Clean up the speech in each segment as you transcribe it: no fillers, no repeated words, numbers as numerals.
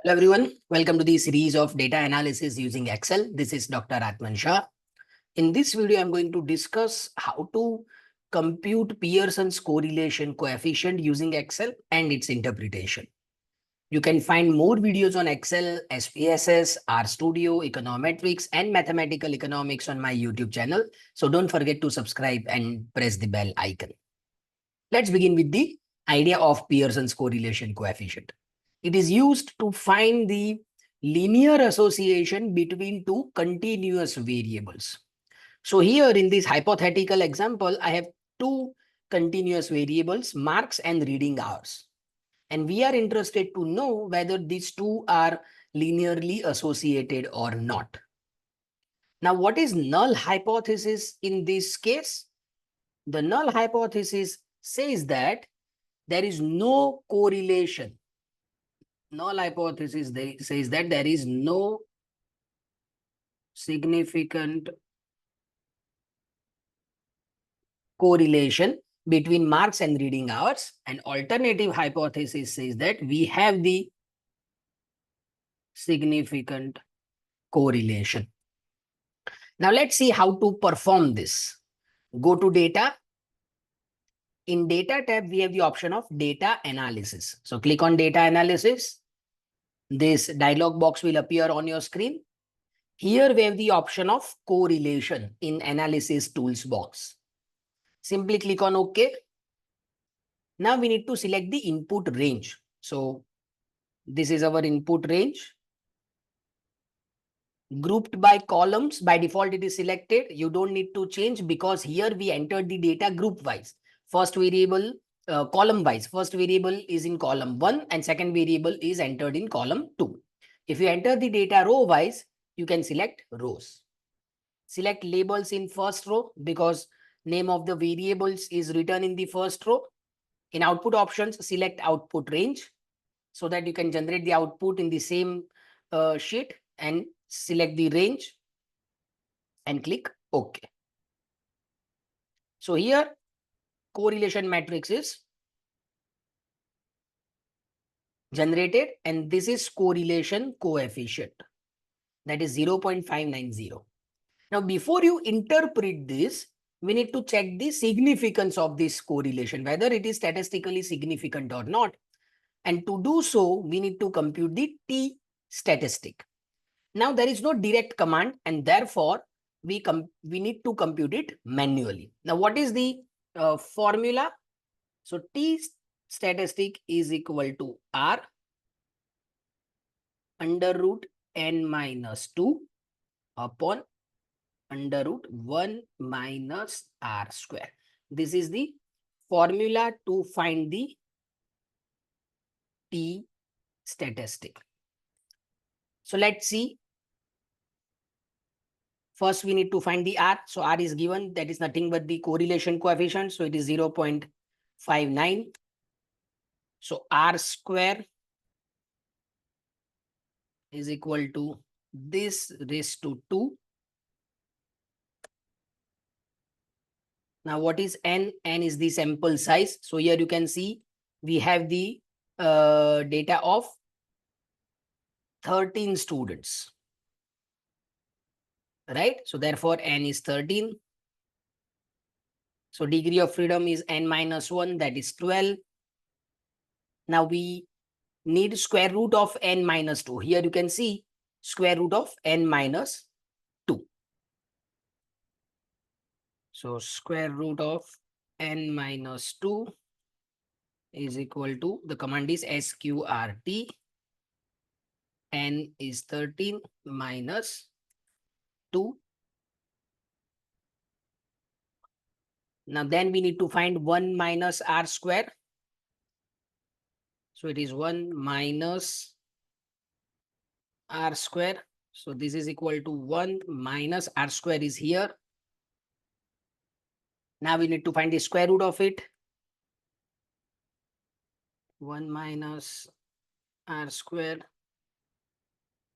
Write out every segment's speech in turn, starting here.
Hello everyone, welcome to the series of data analysis using Excel. This is Dr. Atman Shah. In this video, I'm going to discuss how to compute Pearson's correlation coefficient using Excel and its interpretation. You can find more videos on Excel, SPSS, RStudio, econometrics, and mathematical economics on my YouTube channel. So don't forget to subscribe and press the bell icon. Let's begin with the idea of Pearson's correlation coefficient. It is used to find the linear association between two continuous variables. So here in this hypothetical example, I have two continuous variables, marks and reading hours. And we are interested to know whether these two are linearly associated or not. Now, what is null hypothesis in this case? The null hypothesis says that there is no correlation. Null hypothesis says that there is no significant correlation between marks and reading hours. And alternative hypothesis says that we have the significant correlation. Now let's see how to perform this. Go to data. In data tab, we have the option of data analysis. So click on data analysis. This dialog box will appear on your screen. Here we have the option of correlation in analysis tools box. Simply click on OK. Now we need to select the input range. So this is our input range. Grouped by columns, by default it is selected. You don't need to change because here we entered the data group wise. First variable, column wise. First variable is in column 1 and second variable is entered in column 2. If you enter the data row wise, you can select rows. Select labels in first row because name of the variables is written in the first row. In output options, select output range so that you can generate the output in the same sheet, and select the range and click OK. So here correlation matrix is generated and this is correlation coefficient, that is 0.590. Now before you interpret this, we need to check the significance of this correlation, whether it is statistically significant or not. And to do so, we need to compute the T statistic. Now there is no direct command and therefore we need to compute it manually. Now what is the formula? So T statistic is equal to R under root n minus 2 upon under root 1 minus R square. This is the formula to find the T statistic. So let's see. First, we need to find the R. So R is given, that is nothing but the correlation coefficient. So it is 0.59. So R square is equal to this raised to 2. Now what is N? N is the sample size. So here you can see we have the data of 13 students. Right? So therefore N is 13. So degree of freedom is N minus 1, that is 12. Now we need square root of N minus 2. Here you can see square root of N minus 2. So square root of N minus 2 is equal to, the command is sqrt. N is 13 minus 2. Now then we need to find 1 minus R square. So it is 1 minus R square. So this is equal to 1 minus R square is here. Now we need to find the square root of it. 1 minus R square.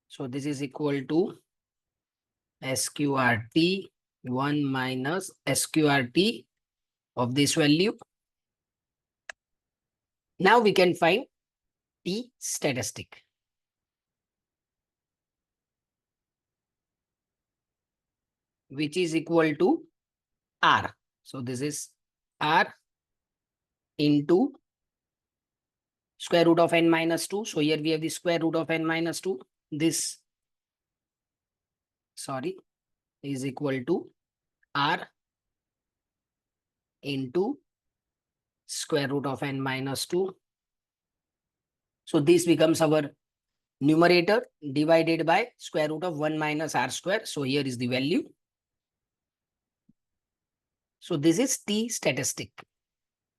So this is equal to sqrt 1 minus sqrt of this value. Now we can find T statistic. which is equal to R. So this is R into square root of n minus 2. So here we have the square root of n minus 2. This, is equal to R into square root of n minus 2. So this becomes our numerator divided by square root of 1 minus R square. So here is the value. So this is T statistic.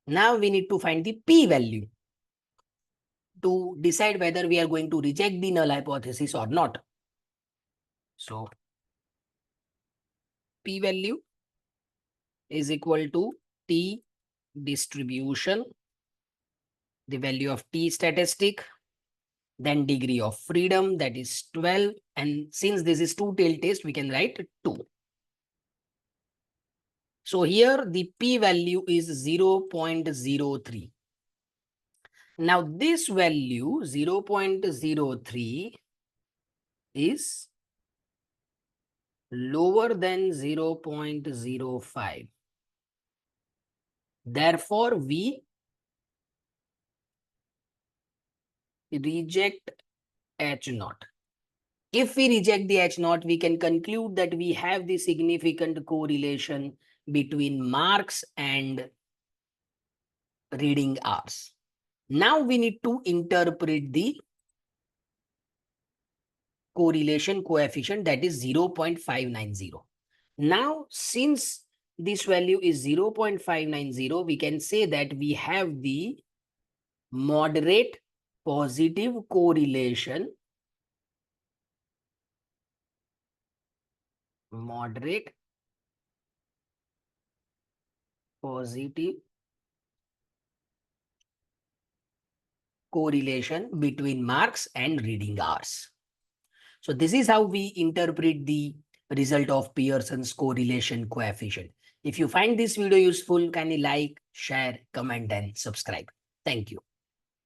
Now we need to find the P value to decide whether we are going to reject the null hypothesis or not. So P value is equal to T distribution, the value of T statistic, then degree of freedom, that is 12. And since this is two-tailed test, we can write 2. So here the P value is 0.03. Now this value 0.03 is lower than 0.05. Therefore, we reject H naught. If we reject the H naught, we can conclude that we have the significant correlation between marks and reading hours. Now we need to interpret the correlation coefficient, that is 0.590. Now, since this value is 0.590, we can say that we have the moderate positive correlation, moderate positive correlation between marks and reading hours. So this is how we interpret the result of Pearson's correlation coefficient. If you find this video useful, kindly like, share, comment, and subscribe. Thank you.